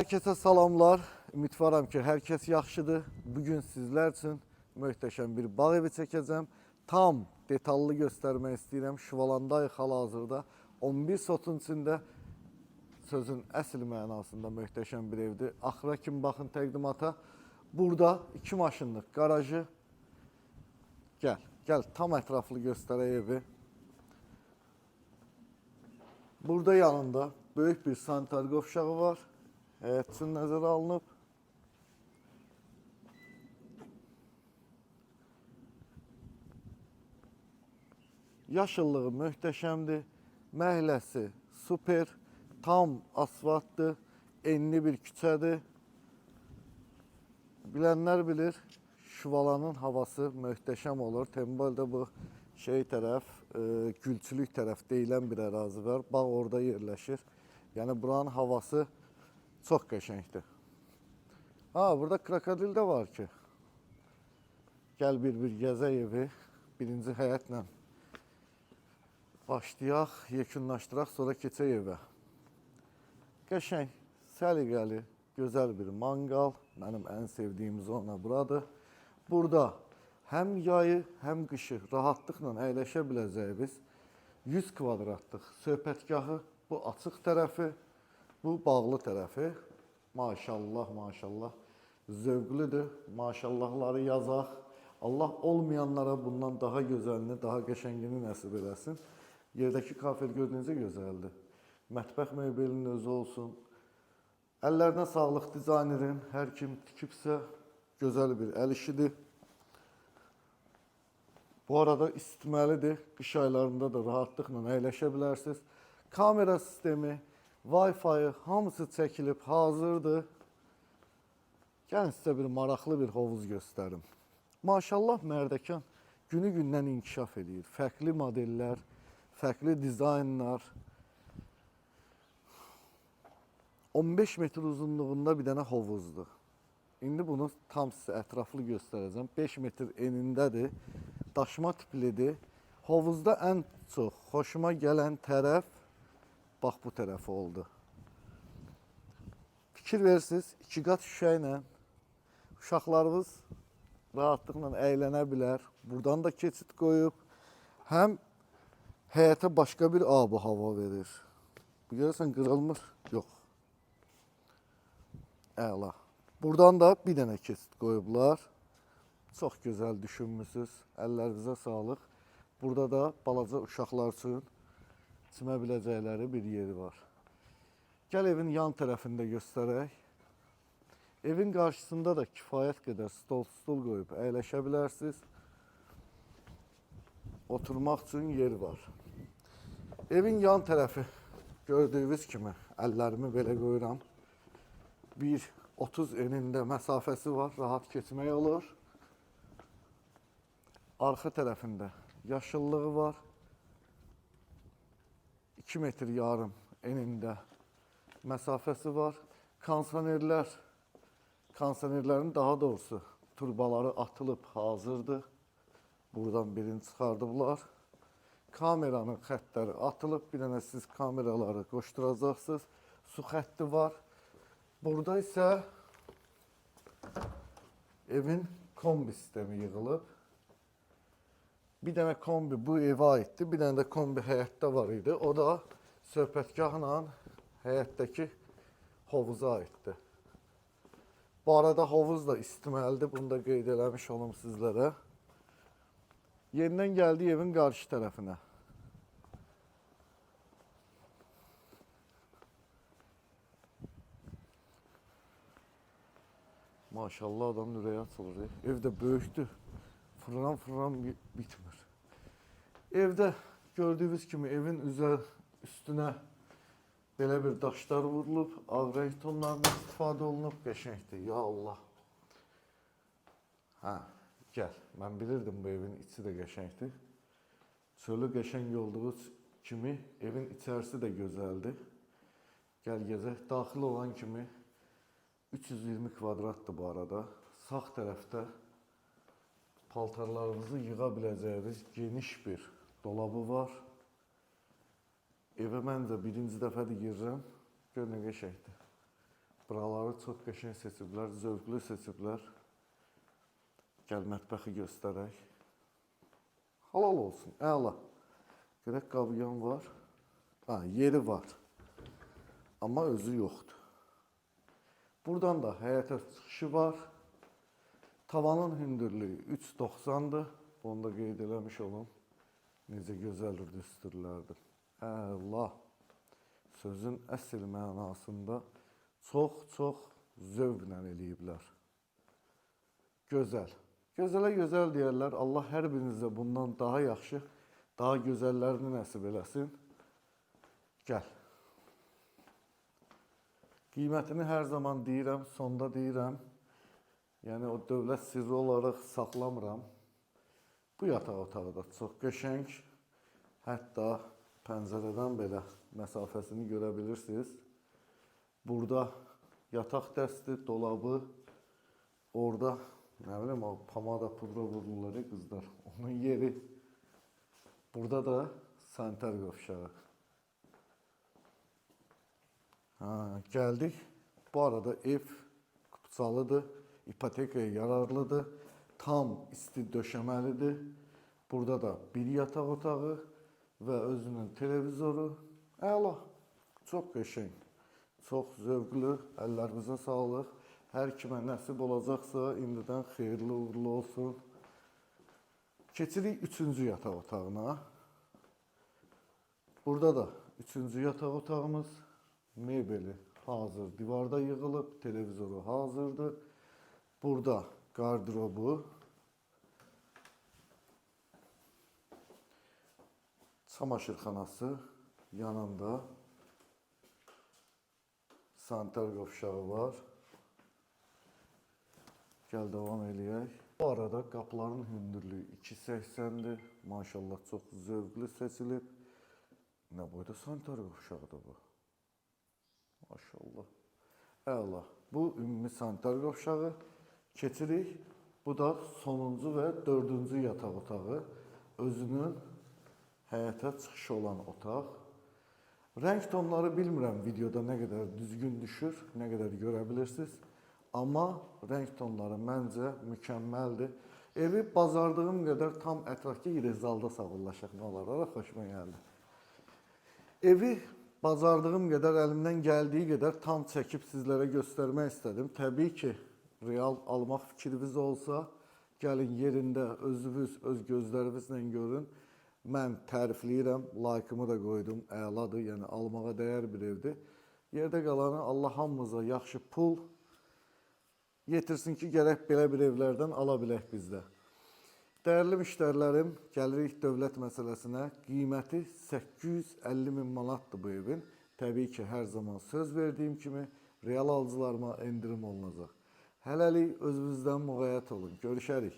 Herkese salamlar. Ümidvaram ki, hər kəs yaxşıdır. Bugün sizlər üçün möhtəşəm bir bağ evi çəkəcəm. Tam detallı göstərmək istəyirəm. Şüvalandayıq hal-hazırda. 11 sotun içində sözün əsl mənasında möhtəşəm bir evdir. Axıra kimi baxın təqdimata. Burada 2 maşınlıq qarajı. Gəl tam ətraflı göstərək evi. Burada yanında böyük bir sanitar qovşağı var. Həyət üçün nəzərə alınıb. Yaşıllığı möhtəşəmdir. Məhəlləsi super. Tam asfaltdır. Enli bir küçədir. Bilənlər bilir, Şüvalanın havası möhtəşəm olur. Tembalda bu tərəf, gülçülük tərəf deyilən bir ərazi var. Bağ orada yerləşir. Yəni buranın havası çox qəşəngdir. Burada krokodil də var ki. Gəl bir gəzək evi. Birinci həyətlə başlayaq, yekunlaşdıraq, sonra keçək evə. Qəşəng, səliqəli, gözəl bir manqal. Mənim ən sevdiyim zona buradır. Burada həm yayı, həm qışı rahatlıqla əyləşə biləcəyimiz 100 kvadratlıq söhbətgahı, bu açıq tərəfi, bu bağlı tərəfi. Maşallah, maşallah. Zövqlüdür. Maşallahları yazaq. Allah olmayanlara bundan daha gözəlini, daha qəşəngini nəsib eləsin. Yerdəki kafel gördüyünüzə gözəldir. Mətbəx mebelinin özü olsun. Əllərinə sağlıq dizaynerin. Hər kim tikibsə gözəl bir əl işidir. Bu arada isitməlidir. Qış aylarında da rahatlıqla əyləşə bilərsiniz. Kamera sistemi, Wi-Fi hamısı çəkilib hazırdır. Gəlin sizə bir maraqlı bir hovuz göstərim. Maşallah Mərdəkan günü-gündən inkişaf edir. Fərqli modellər, fərqli dizaynlar. 15 metr uzunluğunda bir dənə hovuzdur. İndi bunu tam sizə ətraflı göstərəcəm. 5 metr enindədir. Daşma tiplidir. Hovuzda ən çox xoşuma gələn tərəf bax bu tərəfi oldu. Fikir verirsiniz, 2 qat şüşə ilə uşaqlarınız rahatlıqla əylənə bilər. Buradan da keçid qoyub. Həm həyətə başqa bir ab-hava verir. Görürsən, qırılmır? Yox. Əla. Buradan da bir dənə keçid qoyublar. Çox gözəl düşünmüsünüz. Əllərinizə sağlıq. Burada da balaca uşaqlar üçün çimə biləcəkləri bir yeri var. Gəl evin yan tərəfində göstərək. Evin qarşısında da kifayət qədər stol qoyub əyləşə bilərsiniz. Oturmaq üçün yer var. Evin yan tərəfi gördüyünüz kimi əllərimi belə qoyuram. 1.30 enində məsafəsi var, rahat keçmək olur. Arxa tərəfində yaşıllığı var. 2 metr yarım enində məsafəsi var. Kondisionerlərin daha doğrusu turbaları atılıb hazırdır. Buradan birini çıxardıblar. Kameranın xəttləri atılıb. Bir dənə siz kameraları qoşduracaqsınız. Su xətti var. Burada isə evin kombi sistemi yığılıb. Bir dənə kombi bu evə aiddir. Bir dənə də kombi həyətdə var idi. O da söhbətgahla həyətdəki hovuza aiddir. Bu arada hovuz da isitməlidir. Bunu da qeyd eləmiş olum sizlərə. Yenidən gəldi evin qarşı tərəfinə. Maşallah adamın ürəyi açılır. Ev də böyükdür. Fırlan bitmir. Evdə gördüyünüz kimi evin üstünə belə bir daşlar vurulub, ağ rəng tonlarından istifadə olunub, qəşəngdir. Ya Allah. Gəl. Mən bilirdim bu evin içi də qəşəngdir. Çölü qəşəng olduğu kimi evin içərisi də gözəldir. Gəl gəzək. Daxil olan kimi 320 kvadratdır bu arada. Sağ tərəfdə paltarlarınızı yığa biləcəyiniz geniş bir dolabı var. Evə məncə birinci dəfədir girirəm. Gör nə qəşəngdir. Buraları çox qəşəng seçiblər, zövqlü seçiblər. Gəl mətbəxi göstərək. Halal olsun, əla. Görək qabıyan var. Ha, yeri var. Amma özü yoxdur. Buradan da həyətə çıxışı var. Tavanın hündürlüyü 3.90-dır. Bunu da qeyd eləmiş olum. Necə gözəl düstürlərdir. Əla. Sözün əsl mənasında çox zövqlə eləyiblər. Gözəl. Gözələ gözəl deyərlər. Allah hər birinizə bundan daha yaxşı, daha gözəllərini nəsib eləsin. Gəl. Qiymətini hər zaman deyirəm, sonda deyirəm. Yəni o dövlət sirri olaraq saxlamıram. Bu yataq otağı da çox qəşəng. Hətta pəncərədən belə məsafəsini görə bilirsiniz. Burada yataq dəsti, dolabı, orada nə bilim o pomada, pudra vururlar qızlar. Onun yeri. Burada da sanitar qovşağı. Gəldik. Bu arada ev kupçalıdır, ipotekaya yararlıdır, tam isti döşəməlidir. Burada da bir yataq otağı və özünün televizoru. Əla, çox qəşəng, çox zövqlü, əllərinizə sağlıq. Hər kimə nəsib olacaqsa, indidən xeyirli uğurlu olsun. Keçirik 3-cü yataq otağına. Burada da 3-cü yataq otağımız. Mebeli hazır, divarda yığılıb, televizoru hazırdır. Burada qardırobu, çamaşırxanası yanında, sanitar qovşağı var. Gəl davam eləyək. Bu arada qapıların hündürlüyü 2.80-dir. Maşallah çox zövqlü seçilib. Nə boyda sanitar qovşağıdır bu? Maşallah. Əla. Bu ümumi sanitar qovşağı. Keçirik. Bu da sonuncu və 4-cü yataq otağı. Özünün həyətə çıxışı olan otaq. Rəng tonları bilmirəm videoda nə qədər düzgün düşür, nə qədər görə bilirsiniz. Amma rəng tonları məncə mükəmməldir. Evi bazardığım qədər tam ətrafki rezalda sağollaşaq nə olar, xoşuma gəldi. Evi bacardığım qədər, əlimdən gəldiyi qədər tam çəkib sizlərə göstərmək istədim. Təbii ki, real almaq fikriniz olsa, gəlin yerində özünüz, öz gözlərinizlə görün. Mən tərifləyirəm, like'ımı da qoydum, əladır, yəni almağa dəyər bir evdir. Yerdə qalanı Allah hamımıza yaxşı pul yetirsin ki, gərək belə bir evlərdən ala bilək bizdə. Dəyərli müştərilərim, gəlirik dövlət məsələsinə. Qiyməti 850.000 manatdır bu evin. Təbii ki, hər zaman söz verdiyim kimi real alıcılarıma endirim olunacaq. Hələlik özünüzdən müğayət olun. Görüşərik.